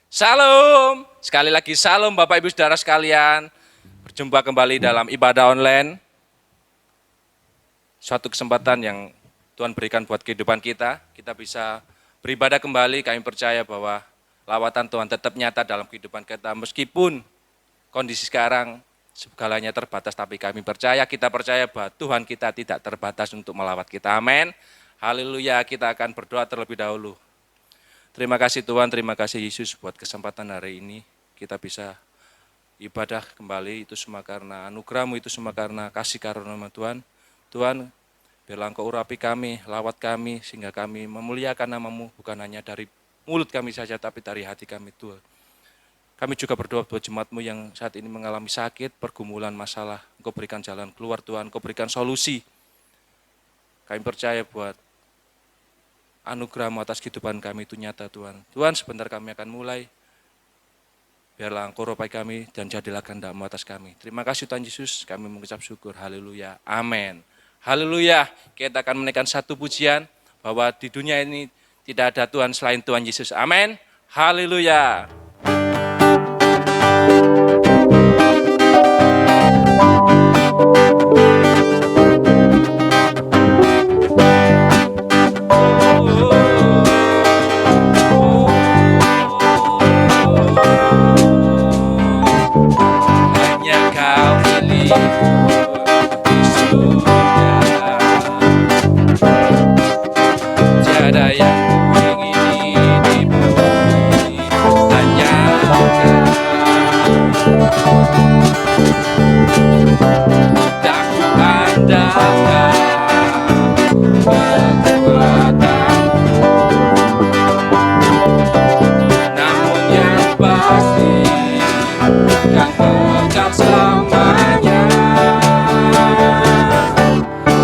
Salam, sekali lagi salam Bapak Ibu Saudara sekalian. Berjumpa kembali dalam ibadah online. Suatu kesempatan yang Tuhan berikan buat kehidupan kita. Kita bisa beribadah kembali, kami percaya bahwa lawatan Tuhan tetap nyata dalam kehidupan kita. Meskipun kondisi sekarang segalanya terbatas, tapi kami percaya, kita percaya bahwa Tuhan kita tidak terbatas untuk melawat kita. Amin. Haleluya, kita akan berdoa terlebih dahulu. Terima kasih Tuhan, terima kasih Yesus buat kesempatan hari ini. Kita bisa ibadah kembali, itu semua karena anugerah-Mu, itu semua karena kasih karunia Tuhan. Tuhan, biarlah Engkau urapi kami, lawat kami, sehingga kami memuliakan nama-Mu, bukan hanya dari mulut kami saja, tapi dari hati kami Tuhan. Kami juga berdoa buat jemaat-Mu yang saat ini mengalami sakit, pergumulan, masalah. Engkau berikan jalan keluar Tuhan, Engkau berikan solusi. Kami percaya buat anugerah-Mu atas kehidupan kami itu nyata Tuhan. Tuhan, sebentar kami akan mulai. Biarlah Engkau ropai kami dan jadilah kehendak-Mu atas kami. Terima kasih Tuhan Yesus, kami mengucap syukur. Haleluya. Amin. Haleluya. Kita akan menaikkan satu pujian bahwa di dunia ini tidak ada Tuhan selain Tuhan Yesus. Amin. Haleluya. Tiada yang kuingini di bumi, hanya tak kuandalkan kekuatanmu, namun yang pasti kan kekal selamanya.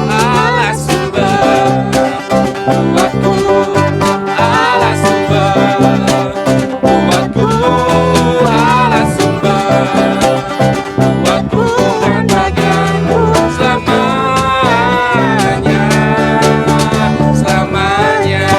Allah sumber buatku, Allah sumber buatku, Allah sumber buatku dan bagianmu selamanya, selamanya.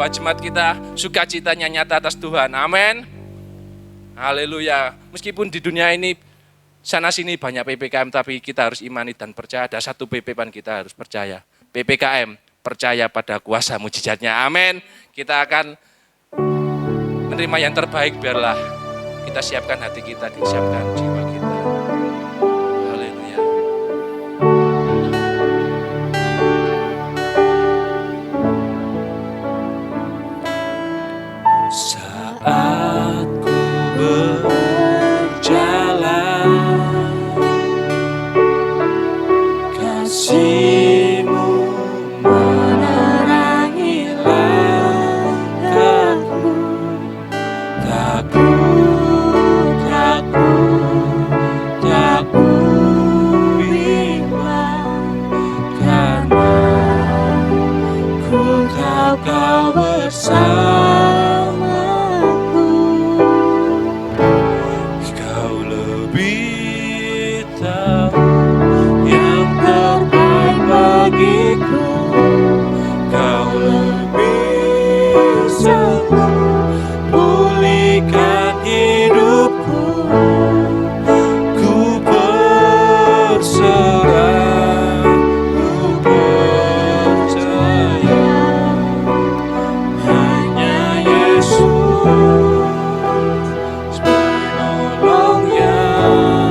bahwa jemaat kita sukacitanya nyata atas Tuhan. Amin. Haleluya. Meskipun di dunia ini sana sini banyak PPKM, tapi kita harus imani dan percaya. Ada satu PPKM kita harus percaya. PPKM, percaya pada kuasa mujizatnya. Amin. Kita akan menerima yang terbaik, biarlah kita siapkan hati kita, disiapkan jiwa kita. Haleluya. Saat ku berjalan, kasih-Mu menerangi langkahku. Tak bimbang, karena ku tahu Kau bersamaku. Kau lebih tahu yang terbaik bagiku. Kau lebih sanggup pulihkan hidupku. Ku berserah, ku percaya, hanya Yesus penolong yang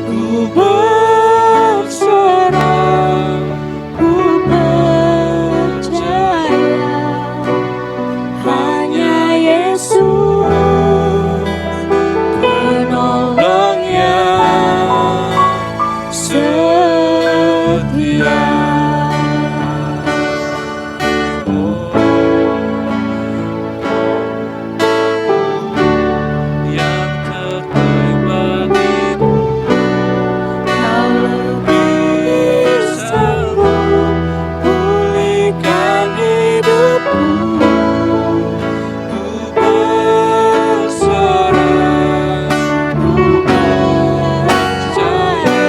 ku berserah, ku percaya hanya Yesus penolong yang setia. Yang terbaik bagiku, Kau lebih sanggup pulihkan hidupku. Ku berserah, ku percaya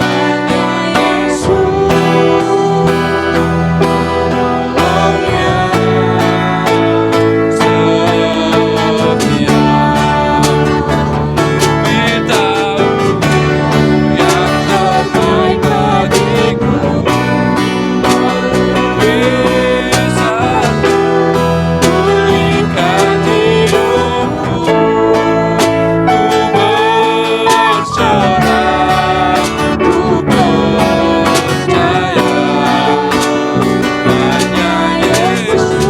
hanya Yesus penolong yang setia. Lebih tahu yang terbaik bagiku, bisa pulihkan hidupku. Ku berserah, ku percaya hanya Yesus.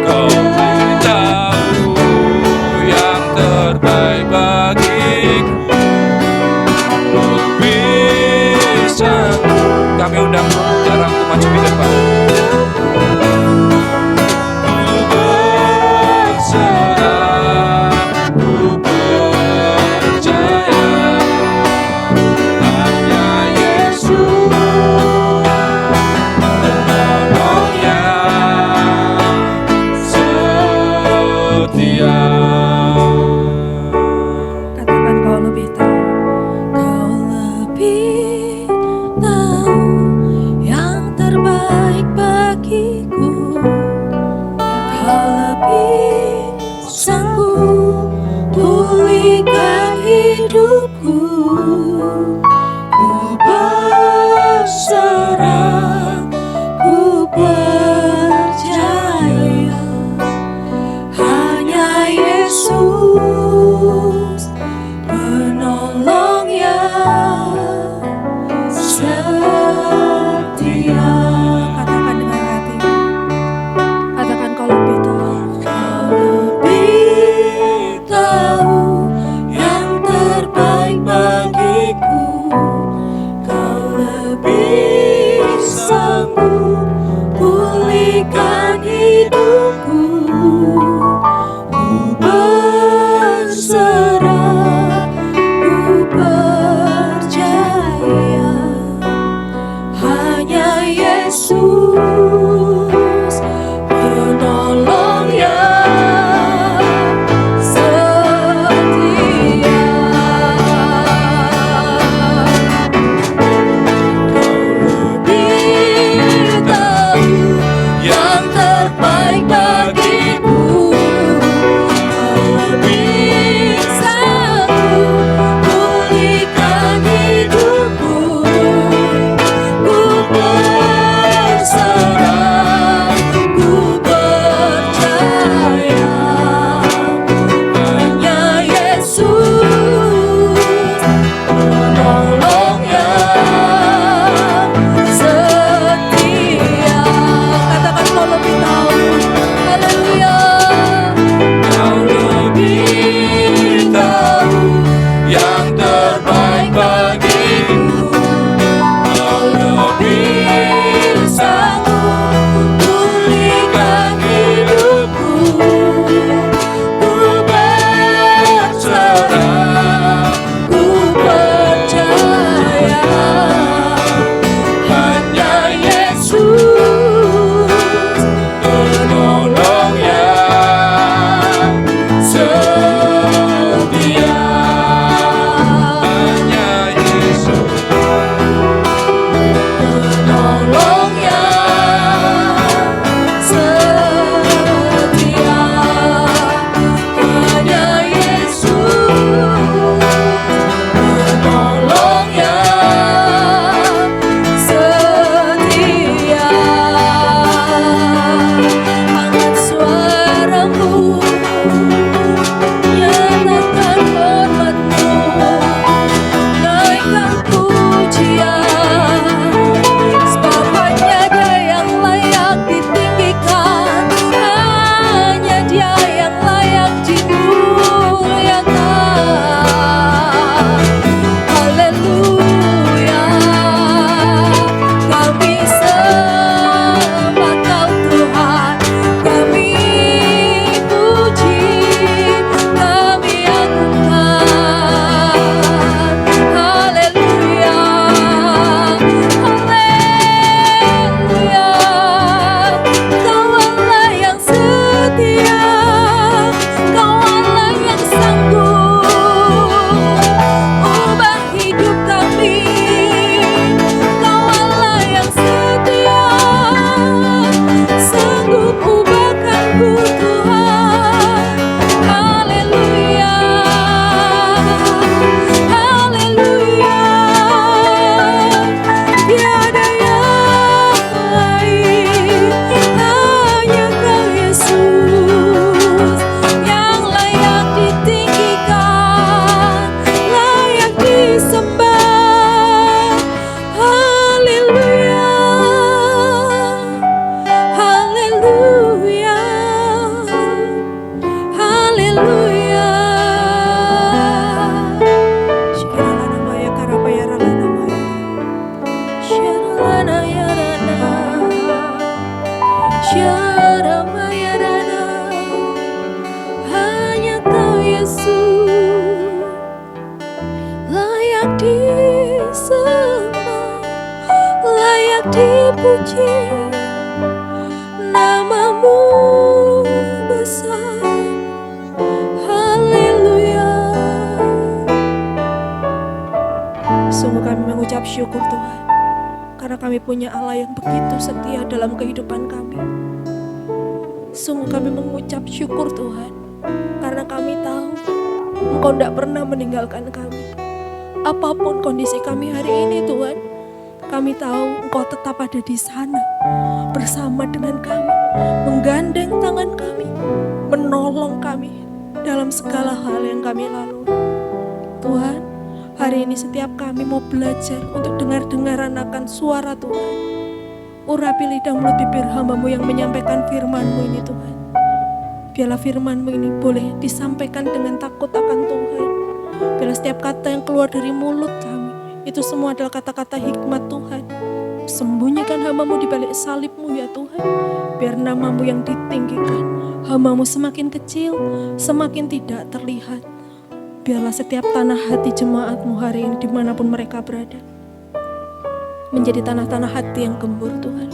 Kau beritahu yang terbaik bagiku, lebih sanggup. Kami undang saudara untuk maju di depan. Ku berserah, ku percaya hanya Yesus penolong yang setia. Katakan kau lebih tahu. Kau lebih tahu yang terbaik bagiku. Kau lebih sanggup pulihkan hidupku. Ku berserah, ku percaya hanya Yesus penolong yang setia. Katakan dengan hati. Katakan kau lebih tahu. Kau lebih tahu yang terbaik bagiku. Kau lebih kami punya Allah yang begitu setia dalam kehidupan kami. Sungguh kami mengucap syukur Tuhan, karena kami tahu Engkau tidak pernah meninggalkan kami. Apapun kondisi kami hari ini Tuhan, kami tahu Engkau tetap ada di sana bersama dengan kami, menggandeng tangan kami, menolong kami dalam segala hal yang kami lalui. Tuhan, hari ini setiap kami mau belajar untuk dengar-dengaran akan suara Tuhan. Urapi lidah mulut bibir hamba-Mu yang menyampaikan firman-Mu ini Tuhan. Biarlah firman-Mu ini boleh disampaikan dengan takut akan Tuhan. Biarlah setiap kata yang keluar dari mulut kami, itu semua adalah kata-kata hikmat Tuhan. Sembunyikan hamba-Mu di balik salib-Mu ya Tuhan. Biar nama-Mu yang ditinggikan, hamba-Mu semakin kecil, semakin tidak terlihat. Biarlah setiap tanah hati jemaat-Mu hari ini dimanapun mereka berada, menjadi tanah-tanah hati yang gembur Tuhan.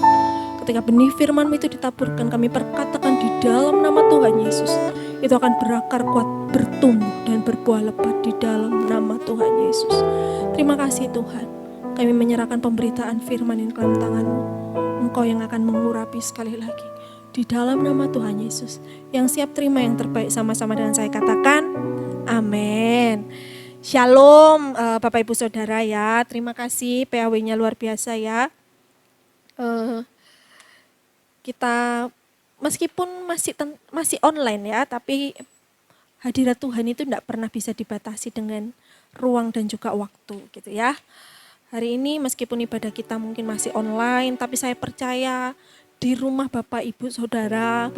Ketika benih firman-Mu itu ditaburkan, kami perkatakan di dalam nama Tuhan Yesus, itu akan berakar kuat, bertumbuh dan berbuah lebat di dalam nama Tuhan Yesus. Terima kasih Tuhan, kami menyerahkan pemberitaan firman ini ke dalam tangan-Mu. Engkau yang akan mengurapi sekali lagi di dalam nama Tuhan Yesus. Yang siap terima yang terbaik sama-sama dengan saya katakan, amin. Shalom Bapak Ibu Saudara ya, terima kasih PAW-nya luar biasa ya. Kita meskipun masih online ya, tapi hadirat Tuhan itu tidak pernah bisa dibatasi dengan ruang dan juga waktu gitu ya. Hari ini meskipun ibadah kita mungkin masih online, tapi saya percaya di rumah Bapak Ibu Saudara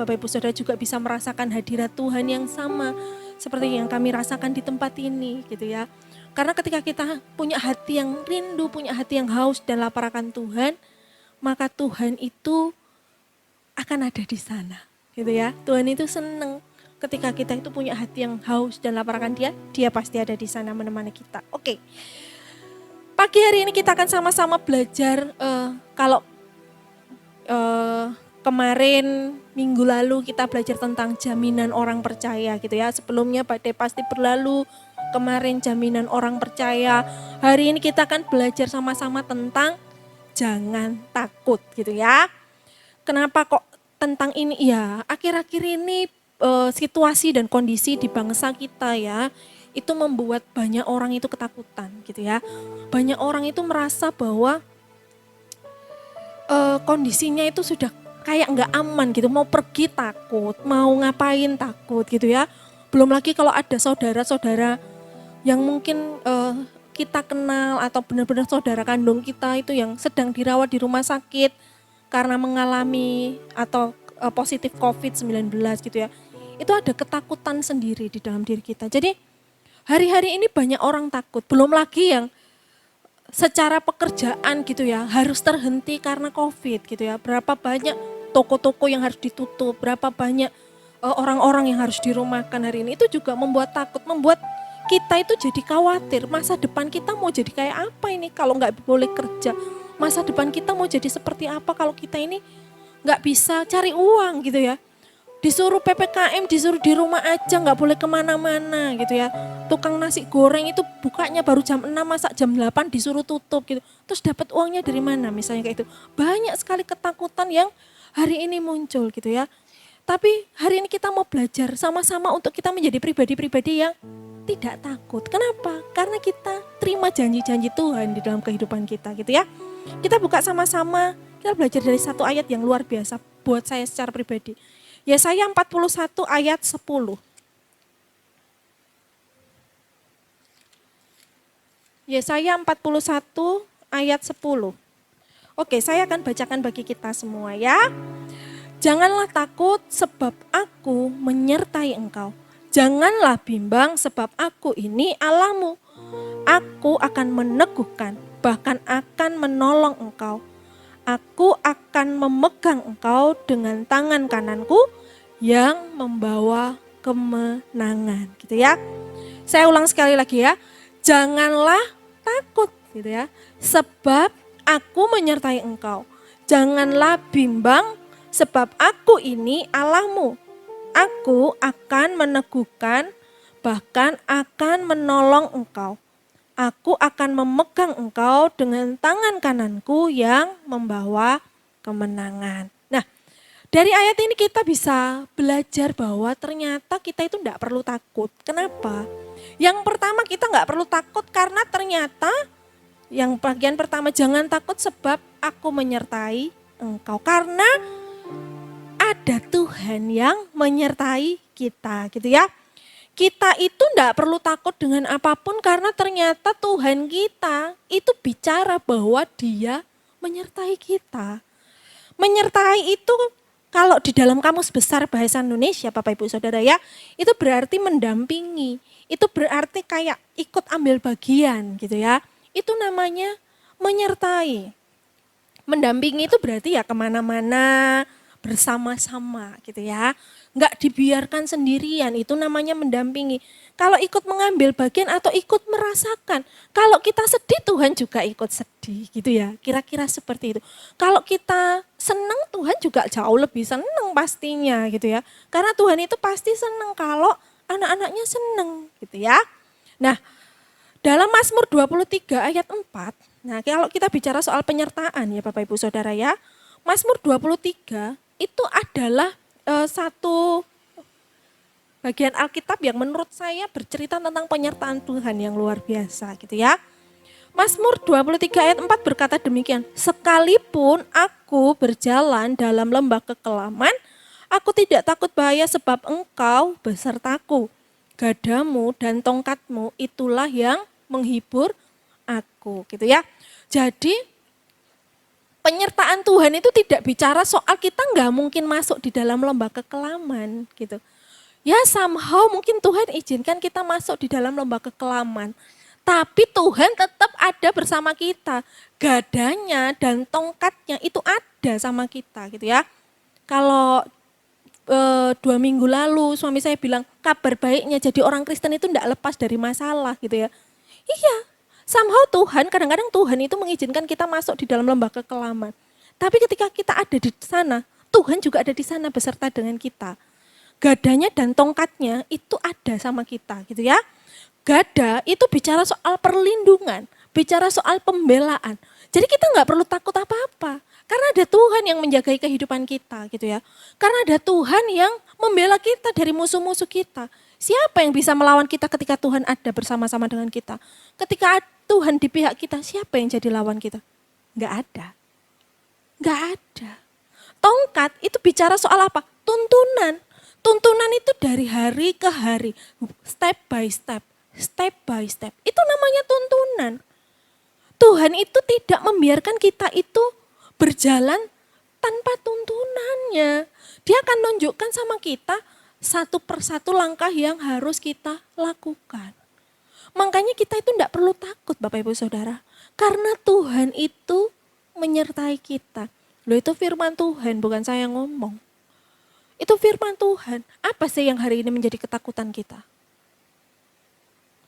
juga bisa merasakan hadirat Tuhan yang sama seperti yang kami rasakan di tempat ini gitu ya. Karena ketika kita punya hati yang rindu, punya hati yang haus dan lapar akan Tuhan, maka Tuhan itu akan ada di sana gitu ya. Tuhan itu senang ketika kita itu punya hati yang haus dan lapar akan Dia, Dia pasti ada di sana menemani kita. Oke. Pagi hari ini kita akan sama-sama belajar kalau kemarin minggu lalu kita belajar tentang jaminan orang percaya gitu ya. Sebelumnya badai pasti berlalu, kemarin jaminan orang percaya. Hari ini kita akan belajar sama-sama tentang jangan takut gitu ya. Kenapa kok tentang ini? Ya, akhir-akhir ini situasi dan kondisi di bangsa kita ya, itu membuat banyak orang itu ketakutan gitu ya. Banyak orang itu merasa bahwa kondisinya itu sudah kayak nggak aman gitu, mau pergi takut, mau ngapain takut gitu ya. Belum lagi kalau ada saudara-saudara yang mungkin kita kenal atau benar-benar saudara kandung kita itu yang sedang dirawat di rumah sakit karena mengalami atau positif COVID-19 gitu ya. Itu ada ketakutan sendiri di dalam diri kita. Jadi hari-hari ini banyak orang takut, belum lagi yang secara pekerjaan gitu ya harus terhenti karena COVID gitu ya. Berapa banyak toko-toko yang harus ditutup, berapa banyak orang-orang yang harus dirumahkan hari ini. Itu juga membuat takut, membuat kita itu jadi khawatir. Masa depan kita mau jadi kayak apa ini kalau nggak boleh kerja? Masa depan kita mau jadi seperti apa kalau kita ini nggak bisa cari uang gitu ya. Disuruh PPKM, disuruh di rumah aja, nggak boleh kemana-mana gitu ya. Tukang nasi goreng itu bukanya baru jam 6, masak jam 8 disuruh tutup gitu. Terus dapat uangnya dari mana misalnya kayak itu. Banyak sekali ketakutan yang hari ini muncul gitu ya. Tapi hari ini kita mau belajar sama-sama untuk kita menjadi pribadi-pribadi yang tidak takut. Kenapa? Karena kita terima janji-janji Tuhan di dalam kehidupan kita gitu ya. Kita buka sama-sama, kita belajar dari satu ayat yang luar biasa buat saya secara pribadi. Yesaya 41 ayat 10. Yesaya 41 ayat 10. Oke, saya akan bacakan bagi kita semua ya. Janganlah takut sebab aku menyertai engkau. Janganlah bimbang sebab aku ini Allahmu. Aku akan meneguhkan, bahkan akan menolong engkau. Aku akan memegang engkau dengan tangan kananku yang membawa kemenangan gitu ya. Saya ulang sekali lagi ya. Janganlah takut gitu ya. Sebab aku menyertai engkau. Janganlah bimbang sebab aku ini Allahmu. Aku akan meneguhkan, bahkan akan menolong engkau. Aku akan memegang engkau dengan tangan kananku yang membawa kemenangan. Nah, dari ayat ini kita bisa belajar bahwa ternyata kita itu tidak perlu takut. Kenapa? Yang pertama kita nggak perlu takut karena ternyata yang bagian pertama jangan takut sebab aku menyertai engkau. Karena ada Tuhan yang menyertai kita gitu ya. Kita itu tidak perlu takut dengan apapun karena ternyata Tuhan kita itu bicara bahwa Dia menyertai kita. Menyertai itu kalau di dalam Kamus Besar Bahasa Indonesia Bapak Ibu Saudara ya, itu berarti mendampingi. Itu berarti kayak ikut ambil bagian gitu ya. Itu namanya menyertai. Mendampingi itu berarti ya kemana-mana bersama-sama gitu ya. Enggak dibiarkan sendirian, itu namanya mendampingi. Kalau ikut mengambil bagian atau ikut merasakan. Kalau kita sedih Tuhan juga ikut sedih gitu ya. Kira-kira seperti itu. Kalau kita senang Tuhan juga jauh lebih senang pastinya gitu ya. Karena Tuhan itu pasti senang kalau anak-anaknya senang gitu ya. Nah, dalam Mazmur 23 ayat 4, nah kalau kita bicara soal penyertaan ya Bapak Ibu Saudara ya, Mazmur 23 itu adalah satu bagian Alkitab yang menurut saya bercerita tentang penyertaan Tuhan yang luar biasa gitu ya. Mazmur 23 ayat 4 berkata demikian, sekalipun aku berjalan dalam lembah kekelaman, aku tidak takut bahaya sebab engkau besertaku. Gadamu dan tongkatmu itulah yang menghibur aku gitu ya. Jadi penyertaan Tuhan itu tidak bicara soal kita nggak mungkin masuk di dalam lembah kekelaman gitu. Ya somehow mungkin Tuhan izinkan kita masuk di dalam lembah kekelaman. Tapi Tuhan tetap ada bersama kita. Gadanya dan tongkatnya itu ada sama kita gitu ya. Kalau 2 minggu lalu suami saya bilang kabar baiknya jadi orang Kristen itu tidak lepas dari masalah gitu ya. Iya, somehow Tuhan, kadang-kadang Tuhan itu mengizinkan kita masuk di dalam lembah kekelaman. Tapi ketika kita ada di sana, Tuhan juga ada di sana beserta dengan kita. Gadanya dan tongkatnya itu ada sama kita gitu ya. Gada itu bicara soal perlindungan, bicara soal pembelaan. Jadi kita nggak perlu takut apa-apa. Karena ada Tuhan yang menjagai kehidupan kita gitu ya. Karena ada Tuhan yang membela kita dari musuh-musuh kita. Siapa yang bisa melawan kita ketika Tuhan ada bersama-sama dengan kita? Ketika Tuhan di pihak kita, siapa yang jadi lawan kita? Nggak ada. Nggak ada. Tongkat itu bicara soal apa? Tuntunan. Tuntunan itu dari hari ke hari. Step by step. Step by step. Itu namanya tuntunan. Tuhan itu tidak membiarkan kita itu berjalan tanpa tuntunannya. Dia akan nunjukkan sama kita satu persatu langkah yang harus kita lakukan. Makanya kita itu tidak perlu takut Bapak Ibu Saudara. Karena Tuhan itu menyertai kita. Loh itu firman Tuhan, bukan saya yang ngomong. Itu firman Tuhan. Apa sih yang hari ini menjadi ketakutan kita?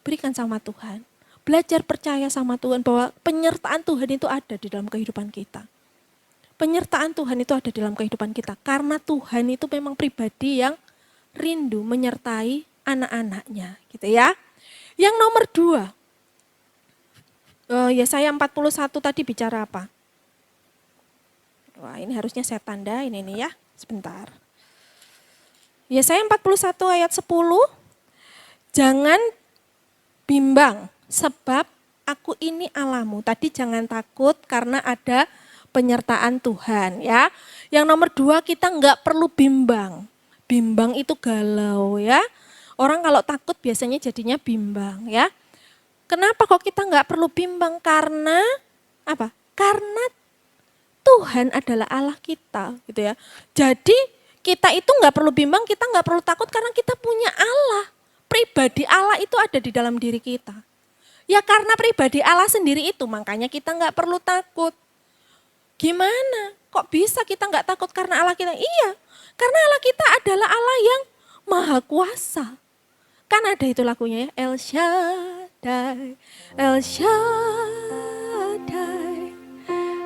Berikan sama Tuhan. Belajar percaya sama Tuhan bahwa penyertaan Tuhan itu ada di dalam kehidupan kita. Penyertaan Tuhan itu ada di dalam kehidupan kita. Karena Tuhan itu memang pribadi yang rindu menyertai anak-anaknya gitu ya. Yang nomor 2, Yesaya 41 tadi bicara apa? Wah ini harusnya saya tandain ini ya, sebentar. Yesaya 41 ayat 10, jangan bimbang sebab aku ini Allahmu. Tadi jangan takut karena ada penyertaan Tuhan ya. Yang nomor 2 kita nggak perlu bimbang. Bimbang itu galau ya. Orang kalau takut biasanya jadinya bimbang ya. Kenapa kok kita nggak perlu bimbang? Karena apa? Karena Tuhan adalah Allah kita gitu ya. Jadi kita itu nggak perlu bimbang, kita nggak perlu takut karena kita punya Allah. Pribadi Allah itu ada di dalam diri kita. Ya karena pribadi Allah sendiri itu makanya kita nggak perlu takut. Gimana? Kok bisa kita nggak takut karena Allah kita? Iya, karena Allah kita adalah Allah yang maha kuasa. Kan ada itu lagunya ya, El Shaddai, El Shaddai,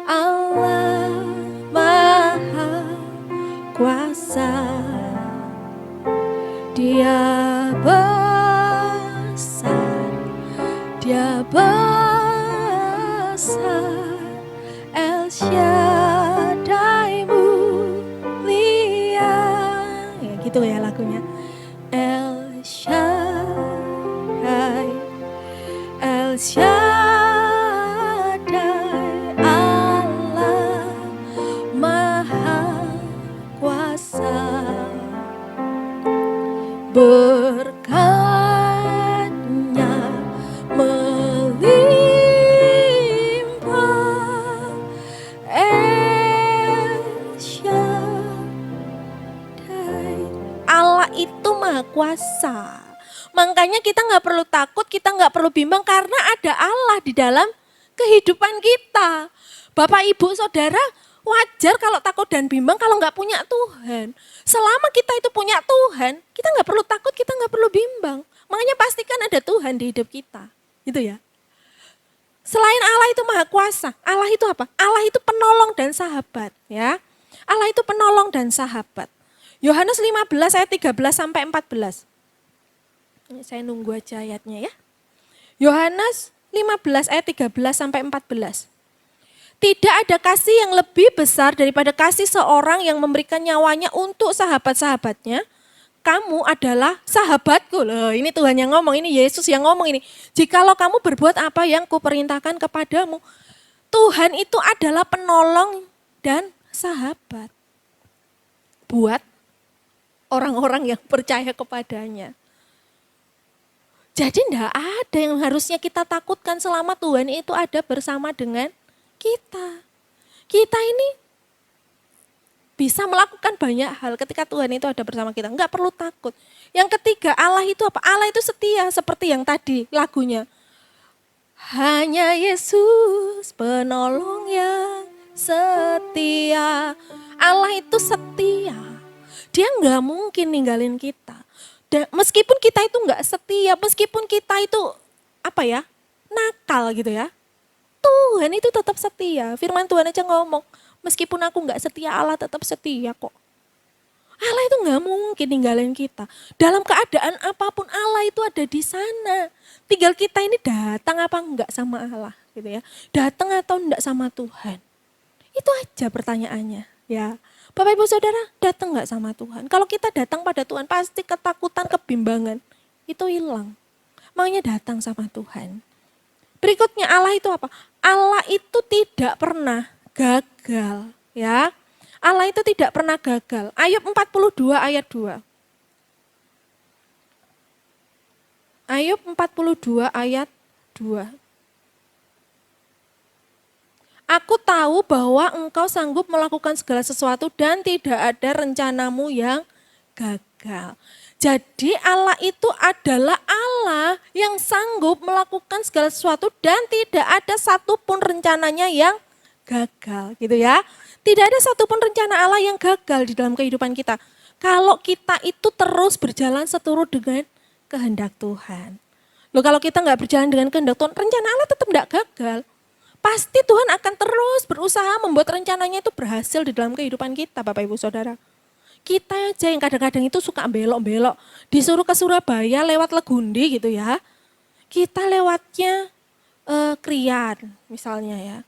Allah maha kuasa. Dia besar, dia besar. lagunya. El Shaddai, El Shaddai, Allah Maha Kuasa, berkatnya melimpah. El Shaddai, Allah itu Maha Kuasa. Makanya kita nggak perlu takut, kita nggak perlu bimbang karena ada Allah di dalam kehidupan kita. Bapak, Ibu, Saudara, wajar kalau takut dan bimbang kalau nggak punya Tuhan. Selama kita itu punya Tuhan, kita nggak perlu takut, kita nggak perlu bimbang. Makanya pastikan ada Tuhan di hidup kita, gitu ya. Selain Allah itu Maha Kuasa, Allah itu apa? Allah itu penolong dan sahabat, ya. Allah itu penolong dan sahabat. Yohanes 15 ayat 13 sampai 14. Ini saya nunggu aja ayatnya ya. Yohanes 15 ayat 13 sampai 14. Tidak ada kasih yang lebih besar daripada kasih seorang yang memberikan nyawanya untuk sahabat-sahabatnya. Kamu adalah sahabatku. Loh, ini Tuhan yang ngomong, ini Yesus yang ngomong ini. Jikalau kamu berbuat apa yang kuperintahkan kepadamu. Tuhan itu adalah penolong dan sahabat. Buat orang-orang yang percaya kepadanya. Jadi tidak ada yang harusnya kita takutkan selama Tuhan itu ada bersama dengan kita. Kita ini bisa melakukan banyak hal ketika Tuhan itu ada bersama kita. Enggak perlu takut. Yang ketiga, Allah itu apa? Allah itu setia seperti yang tadi lagunya. Hanya Yesus penolong yang setia. Allah itu setia. Dia enggak mungkin ninggalin kita. Dan meskipun kita itu enggak setia, meskipun kita itu nakal gitu ya. Tuhan itu tetap setia. Firman Tuhan aja ngomong, meskipun aku enggak setia, Allah tetap setia kok. Allah itu enggak mungkin ninggalin kita. Dalam keadaan apapun Allah itu ada di sana. Tinggal kita ini datang apa enggak sama Allah gitu ya. Datang atau enggak sama Tuhan. Itu aja pertanyaannya ya. Bapak Ibu Saudara, datang enggak sama Tuhan? Kalau kita datang pada Tuhan, pasti ketakutan, kebimbangan itu hilang. Makanya datang sama Tuhan. Berikutnya Allah itu apa? Allah itu tidak pernah gagal, ya. Allah itu tidak pernah gagal. Ayub 42 ayat 2. Ayub 42 ayat 2. Aku tahu bahwa engkau sanggup melakukan segala sesuatu dan tidak ada rencanamu yang gagal. Jadi Allah itu adalah Allah yang sanggup melakukan segala sesuatu dan tidak ada satupun rencananya yang gagal gitu ya. Tidak ada satupun rencana Allah yang gagal di dalam kehidupan kita. Kalau kita itu terus berjalan seturut dengan kehendak Tuhan. Loh, kalau kita nggak berjalan dengan kehendak Tuhan, rencana Allah tetap nggak gagal. Pasti Tuhan akan terus berusaha membuat rencananya itu berhasil di dalam kehidupan kita, Bapak Ibu Saudara. Kita aja yang kadang-kadang itu suka belok-belok. Disuruh ke Surabaya lewat Legundi gitu ya. Kita lewatnya Krian misalnya ya.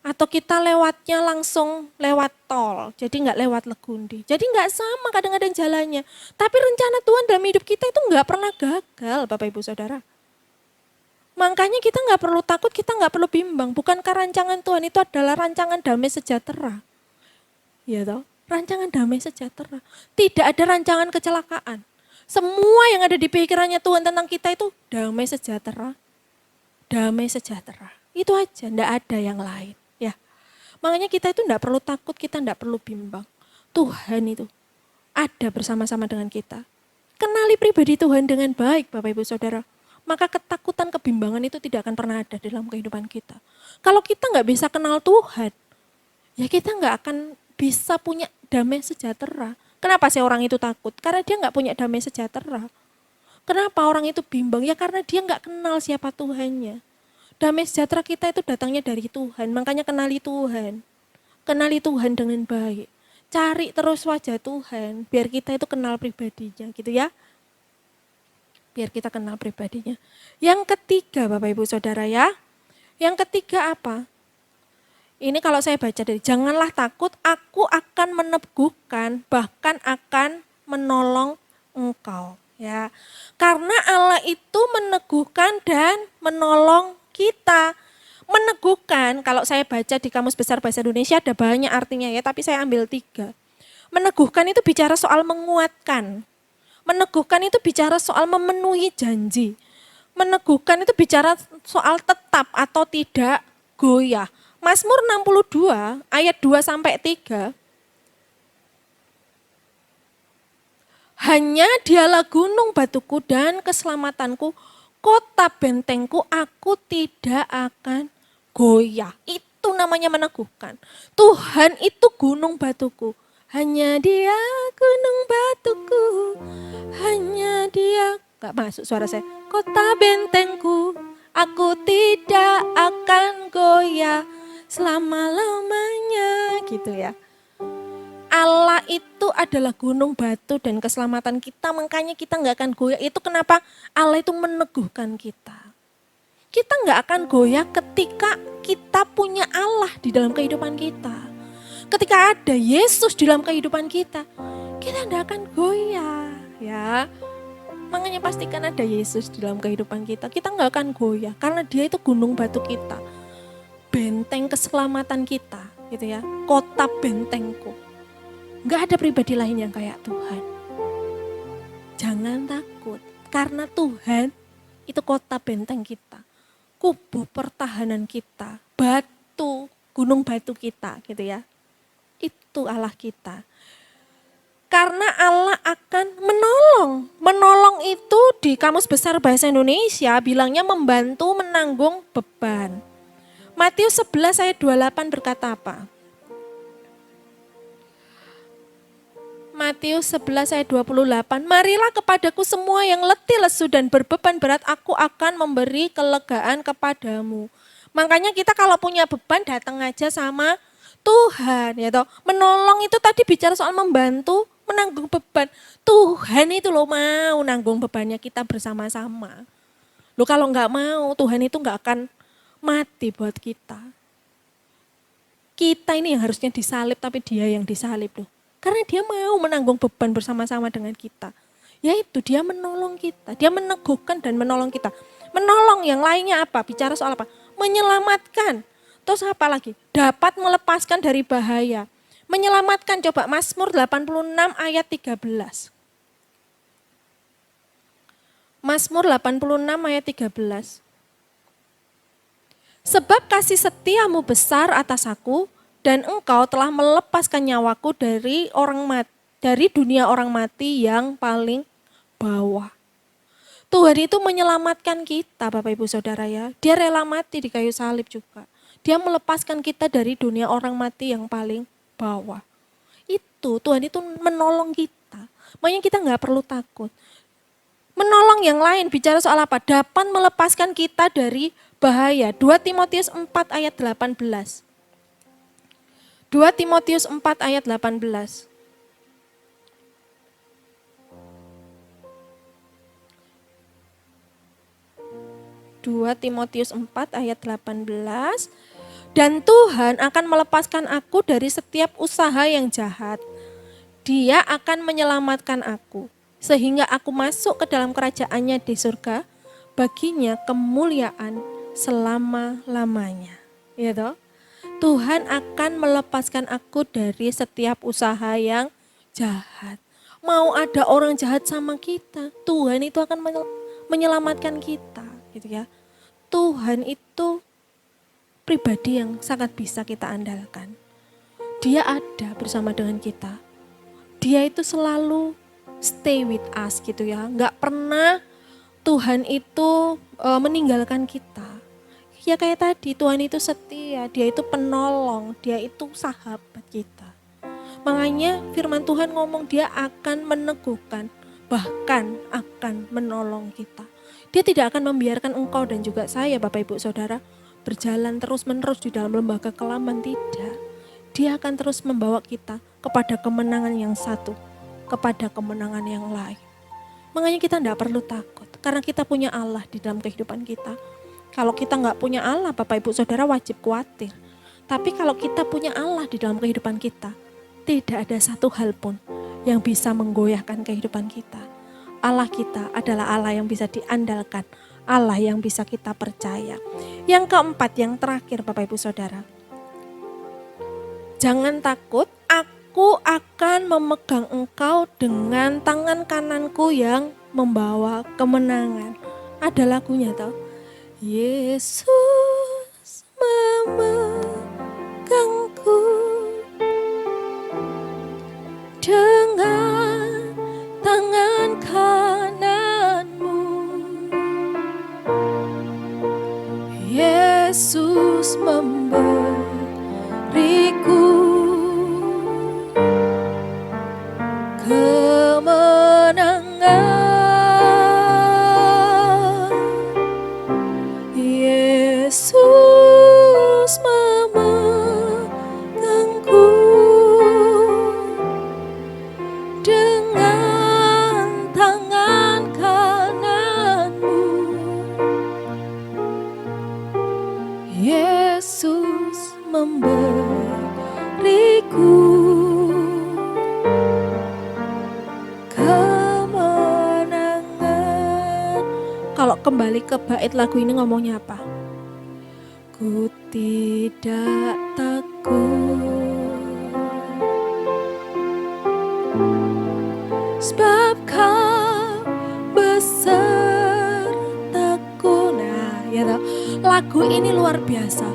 Atau kita lewatnya langsung lewat tol. Jadi nggak lewat Legundi. Jadi nggak sama kadang-kadang jalannya. Tapi rencana Tuhan dalam hidup kita itu nggak pernah gagal, Bapak Ibu Saudara. Makanya kita nggak perlu takut, kita nggak perlu bimbang. Bukankah rancangan Tuhan itu adalah rancangan damai sejahtera? Ya toh, rancangan damai sejahtera. Tidak ada rancangan kecelakaan. Semua yang ada di pikirannya Tuhan tentang kita itu damai sejahtera. Damai sejahtera. Itu aja, enggak ada yang lain. Ya, makanya kita itu enggak perlu takut, kita enggak perlu bimbang. Tuhan itu ada bersama-sama dengan kita. Kenali pribadi Tuhan dengan baik, Bapak Ibu Saudara. Maka ketakutan, kebimbangan itu tidak akan pernah ada dalam kehidupan kita. Kalau kita enggak bisa kenal Tuhan, ya kita enggak akan bisa punya damai sejahtera. Kenapa sih orang itu takut? Karena dia enggak punya damai sejahtera. Kenapa orang itu bimbang? Ya karena dia enggak kenal siapa Tuhannya. Damai sejahtera kita itu datangnya dari Tuhan, makanya kenali Tuhan. Kenali Tuhan dengan baik. Cari terus wajah Tuhan, biar kita itu kenal pribadinya gitu ya. Biar kita kenal pribadinya. Yang ketiga Bapak Ibu Saudara ya. Yang ketiga apa? Ini kalau saya baca dari, janganlah takut, aku akan meneguhkan, bahkan akan menolong engkau. Ya, karena Allah itu meneguhkan dan menolong kita. Meneguhkan, kalau saya baca di Kamus Besar Bahasa Indonesia ada banyak artinya ya, tapi saya ambil 3. Meneguhkan itu bicara soal menguatkan. Meneguhkan itu bicara soal memenuhi janji. Meneguhkan itu bicara soal tetap atau tidak goyah. Mazmur 62 ayat 2 sampai 3. Hanya dialah gunung batuku dan keselamatanku, kota bentengku, aku tidak akan goyah. Itu namanya meneguhkan. Tuhan itu gunung batuku. Hanya dia gunung batuku, hanya dia. Gak masuk suara saya. Kota bentengku, aku tidak akan goyah selama-lamanya. Gitu ya. Allah itu adalah gunung batu dan keselamatan kita, makanya kita nggak akan goyah. Itu kenapa Allah itu meneguhkan kita. Kita nggak akan goyah ketika kita punya Allah di dalam kehidupan kita. Ketika ada Yesus di dalam kehidupan kita nggak akan goyah. Ya, makanya pastikan ada Yesus di dalam kehidupan kita. Kita nggak akan goyah karena Dia itu gunung batu kita, benteng keselamatan kita, gitu ya. Kota bentengku. Gak ada pribadi lain yang kayak Tuhan. Jangan takut, karena Tuhan itu kota benteng kita, kubu pertahanan kita, batu, gunung batu kita, gitu ya. Itu Allah kita. Karena Allah akan menolong. Menolong itu di Kamus Besar Bahasa Indonesia bilangnya membantu menanggung beban. Matius 11 ayat 28 berkata apa? Matius 11 ayat 28, marilah kepadaku semua yang letih lesu dan berbeban berat, aku akan memberi kelegaan kepadamu. Makanya kita kalau punya beban datang aja sama Tuhan, ya toh. Menolong itu tadi bicara soal membantu menanggung beban. Tuhan itu loh mau nanggung bebannya kita bersama-sama. Loh kalau nggak mau, Tuhan itu nggak akan mati buat kita. Kita ini yang harusnya disalib, tapi Dia yang disalib loh. Karena Dia mau menanggung beban bersama-sama dengan kita. Yaitu Dia menolong kita. Dia meneguhkan dan menolong kita. Menolong yang lainnya apa? Bicara soal apa? Menyelamatkan. Terus apa lagi? Dapat melepaskan dari bahaya. Menyelamatkan, coba Mazmur 86 ayat 13. Mazmur 86 ayat 13. Sebab kasih setiamu besar atas aku, dan engkau telah melepaskan nyawaku dari dunia orang mati yang paling bawah. Tuhan itu menyelamatkan kita, Bapak Ibu Saudara ya. Dia rela mati di kayu salib juga. Dia melepaskan kita dari dunia orang mati yang paling bawah. Itu Tuhan itu menolong kita. Makanya kita nggak perlu takut. Menolong yang lain bicara soal apa? Dapat melepaskan kita dari bahaya. 2 Timotius 4 ayat 18. 2 Timotius 4 ayat 18. Dua Timotius 4 ayat 18. Dan Tuhan akan melepaskan aku dari setiap usaha yang jahat. Dia akan menyelamatkan aku, sehingga aku masuk ke dalam kerajaannya di surga, baginya kemuliaan selama-lamanya. Ya toh? Tuhan akan melepaskan aku dari setiap usaha yang jahat. Mau ada orang jahat sama kita, Tuhan itu akan menyelamatkan kita, gitu ya. Tuhan itu pribadi yang sangat bisa kita andalkan. Dia ada bersama dengan kita. Dia itu selalu stay with us, gitu ya. Enggak pernah Tuhan itu meninggalkan kita. Ya kayak tadi, Tuhan itu setia, Dia itu penolong, Dia itu sahabat kita. Makanya firman Tuhan ngomong Dia akan meneguhkan, bahkan akan menolong kita. Dia tidak akan membiarkan engkau dan juga saya, Bapak Ibu Saudara, berjalan terus-menerus di dalam lembah kekelaman, tidak. Dia akan terus membawa kita kepada kemenangan yang satu, kepada kemenangan yang lain. Makanya kita tidak perlu takut, karena kita punya Allah di dalam kehidupan kita. Kalau kita nggak punya Allah, Bapak Ibu Saudara wajib khawatir. Tapi kalau kita punya Allah di dalam kehidupan kita, tidak ada satu hal pun yang bisa menggoyahkan kehidupan kita. Allah kita adalah Allah yang bisa diandalkan, Allah yang bisa kita percaya. Yang keempat, yang terakhir Bapak Ibu Saudara. Jangan takut, aku akan memegang engkau dengan tangan kananku yang membawa kemenangan. Ada lagunya tau. Yesus memegangku dengan tangan kananmu. Yesus memberiku kemenangan. Yesus memegangku dengan tangan kananmu. Yesus memberiku kemenangan. Kalau kembali ke bait lagu ini ngomongnya apa? Ku tidak takut, sebab kau besertaku. Nah, ya toh, lagu ini luar biasa.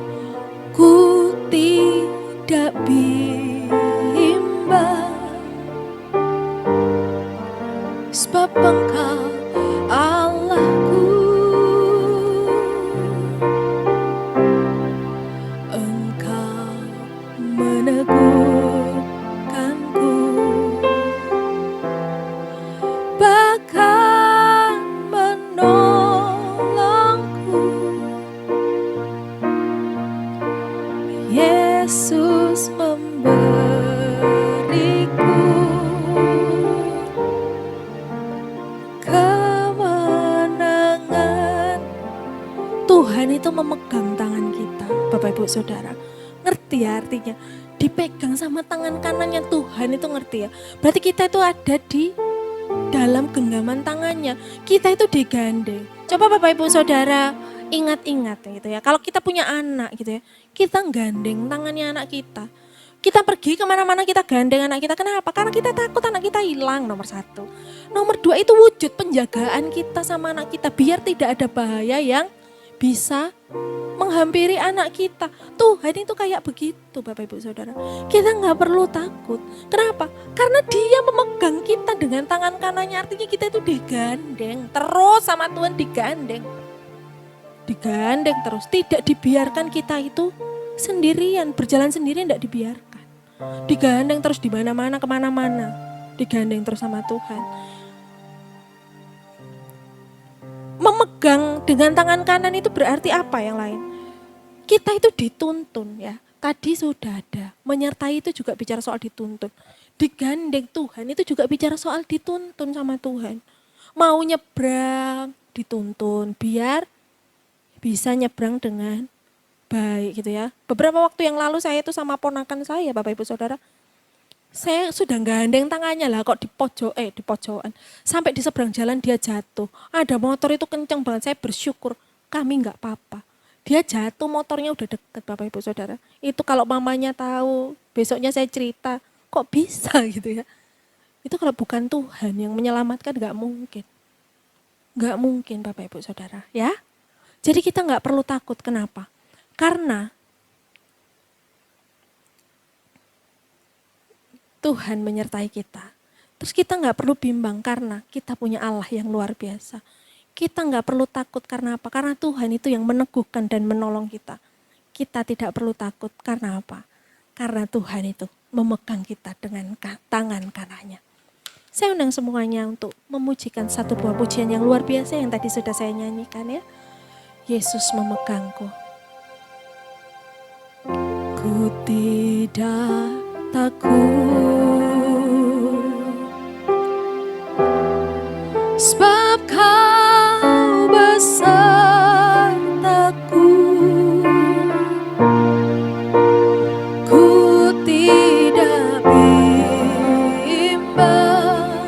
Ku tidak bimbang, sebab engkau Allahku. Engkau meneguhkanku, bahkan menolongku. Yesus memberiku kemenangan. Tuhan itu memegang tangan kita, Bapak Ibu Saudara. Ngerti ya artinya? Dipegang sama tangan kanannya Tuhan itu, ngerti ya? Berarti kita itu ada di dalam genggaman tangannya. Kita itu digandeng. Coba Bapak Ibu Saudara ingat-ingat gitu ya. Kalau kita punya anak gitu ya, kita gandeng tangannya anak kita. Kita pergi kemana-mana kita gandeng anak kita. Kenapa? Karena kita takut anak kita hilang, nomor satu. Nomor dua, itu wujud penjagaan kita sama anak kita. Biar tidak ada bahaya yang bisa menghampiri anak kita. Tuhan itu kayak begitu Bapak Ibu Saudara. Kita gak perlu takut. Kenapa? Karena Dia memegang kita dengan tangan kanannya. Artinya kita itu digandeng terus sama Tuhan, digandeng. Digandeng terus. Tidak dibiarkan kita itu sendirian, berjalan sendirian, tidak dibiarkan. Digandeng terus di mana-mana, kemana-mana. Digandeng terus sama Tuhan. Memegang dengan tangan kanan itu berarti apa yang lain? Kita itu dituntun ya. Tadi sudah ada. Menyertai itu juga bicara soal dituntun. Digandeng Tuhan itu juga bicara soal dituntun sama Tuhan. Mau nyebrang, dituntun biar bisa nyebrang dengan baik gitu ya. Beberapa waktu yang lalu saya itu sama ponakan saya, Bapak Ibu Saudara. Saya sudah gandeng tangannya lah kok di pojokan. Sampai di seberang jalan dia jatuh. Ada motor itu kenceng banget, saya bersyukur kami enggak apa-apa. Dia jatuh, motornya udah deket Bapak Ibu Saudara. Itu kalau mamanya tahu, besoknya saya cerita, kok bisa gitu ya. Itu kalau bukan Tuhan yang menyelamatkan enggak mungkin. Enggak mungkin Bapak Ibu Saudara ya. Jadi kita enggak perlu takut, kenapa? Karena Tuhan menyertai kita. Terus kita nggak perlu bimbang karena kita punya Allah yang luar biasa. Kita nggak perlu takut karena apa? Karena Tuhan itu yang meneguhkan dan menolong kita. Kita tidak perlu takut karena apa? Karena Tuhan itu memegang kita dengan tangan kanannya. Saya undang semuanya untuk memujikan satu buah pujian yang luar biasa yang tadi sudah saya nyanyikan ya. Yesus memegangku. Ku tidak takut, sebab kau besertaku. Ku tidak bimbang,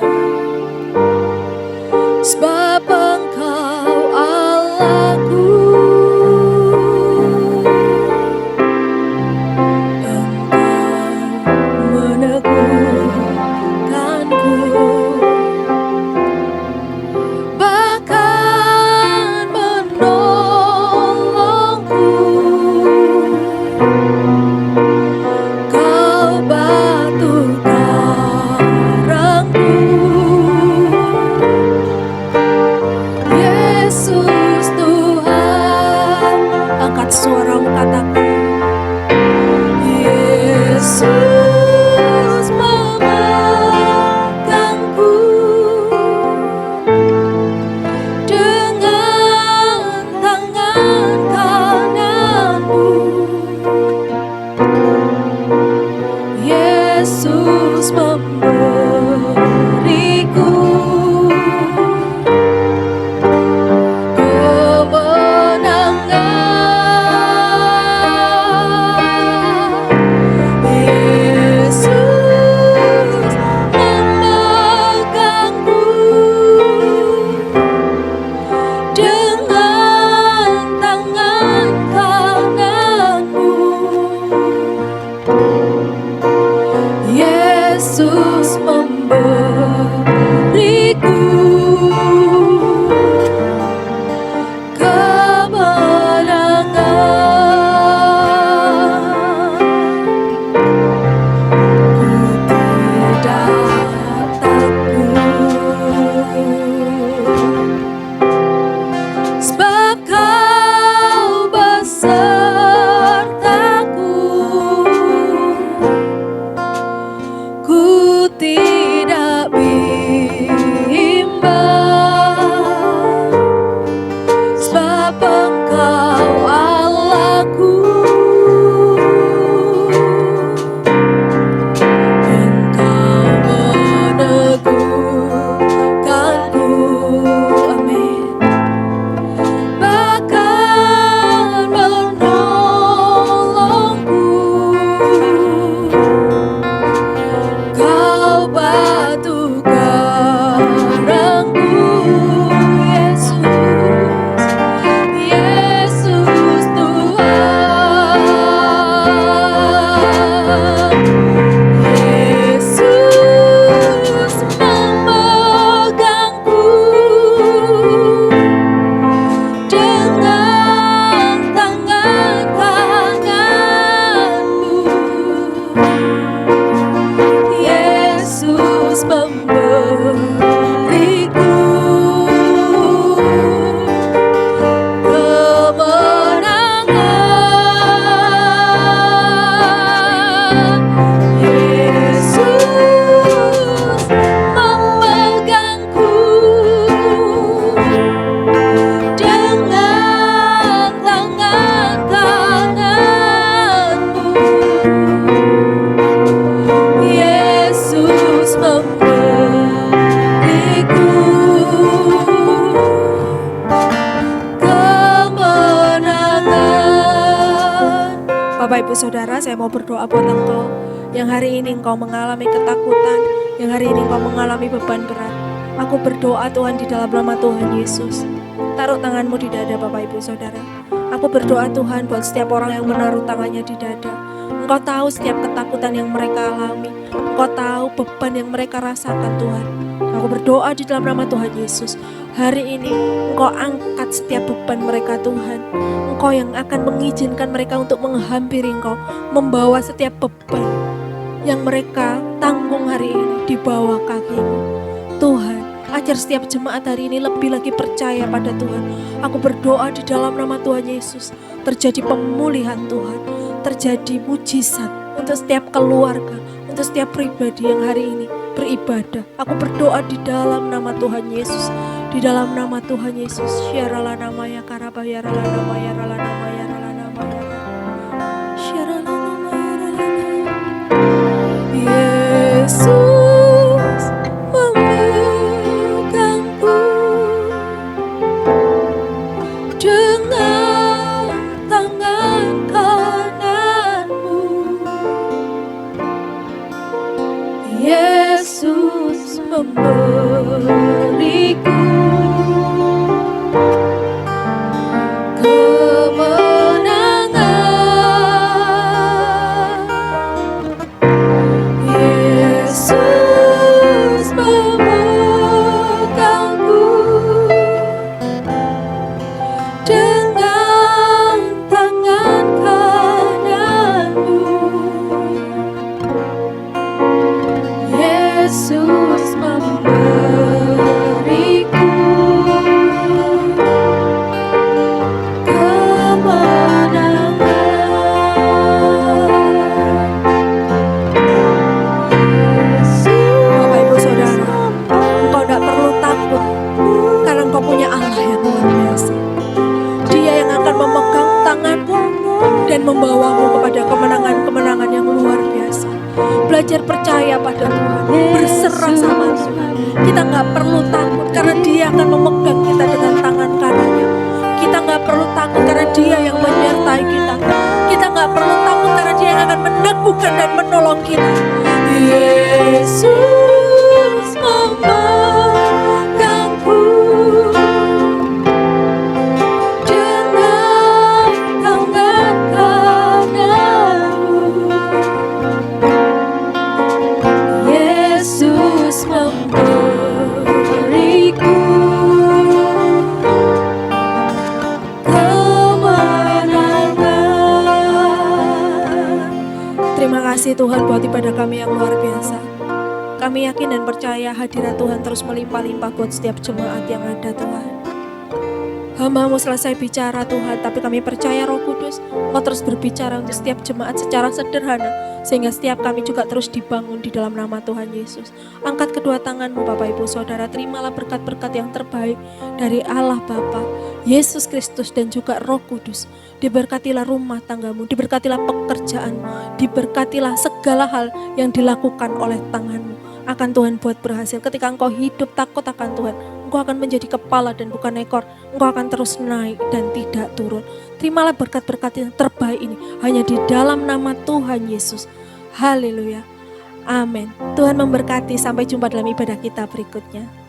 Bapak Ibu Saudara, saya mau berdoa buat engkau yang hari ini engkau mengalami ketakutan, yang hari ini engkau mengalami beban berat. Aku berdoa Tuhan di dalam nama Tuhan Yesus. Taruh tanganmu di dada Bapak Ibu Saudara. Aku berdoa Tuhan buat setiap orang yang menaruh tangannya di dada. Engkau tahu setiap ketakutan yang mereka alami. Engkau tahu beban yang mereka rasakan Tuhan. Aku berdoa di dalam nama Tuhan Yesus. Hari ini Engkau angkat setiap beban mereka Tuhan. Engkau yang akan mengizinkan mereka untuk menghampiri Engkau. Membawa setiap beban yang mereka tanggung hari ini di bawah kaki-Mu. Tuhan, ajar setiap jemaat hari ini lebih lagi percaya pada Tuhan. Aku berdoa di dalam nama Tuhan Yesus. Terjadi pemulihan Tuhan. Terjadi mujizat untuk setiap keluarga, untuk setiap pribadi yang hari ini beribadah. Aku berdoa di dalam nama Tuhan Yesus. Di dalam nama Tuhan Yesus. Syarala namaya karabaya rala namaya rala namaya rala namaya. Syarala namaya rala namaya. Yesus memegangku dengan tangan kananmu. Yesus memberiku kemenangan. Yesus memegangku dengan tangan kananmu. Yesus memberiku dan membawamu kepada kemenangan-kemenangan yang luar biasa. Belajar percaya pada Tuhan, berserah sama Tuhan. Kita gak perlu takut karena Dia akan memegang kita dengan tangan kanannya. Kita gak perlu takut karena Dia yang menyertai kita. Kita gak perlu takut karena Dia yang akan meneguhkan dan menolong kita. Yesus memegangku dengan tangan kananmu. Yesus memberiku kemenangan. Terima kasih Tuhan buat ibadah kami yang luar biasa. Kami yakin dan percaya hadirat Tuhan terus melimpah-limpah buat setiap jemaat yang ada Tuhan. Hamba-Mu selesai bicara Tuhan, tapi kami percaya Roh Kudus Engkau terus berbicara untuk setiap jemaat secara sederhana, sehingga setiap kami juga terus dibangun di dalam nama Tuhan Yesus. Angkat kedua tanganmu Bapak Ibu Saudara, terimalah berkat-berkat yang terbaik dari Allah Bapa, Yesus Kristus dan juga Roh Kudus. Diberkatilah rumah tanggamu, diberkatilah pekerjaanmu, diberkatilah segala hal yang dilakukan oleh tanganmu. Akan Tuhan buat berhasil. Ketika engkau hidup takut akan Tuhan, engkau akan menjadi kepala dan bukan ekor. Engkau akan terus naik dan tidak turun. Terimalah berkat-berkat yang terbaik ini hanya di dalam nama Tuhan Yesus. Haleluya. Amin. Tuhan memberkati. Sampai jumpa dalam ibadah kita berikutnya.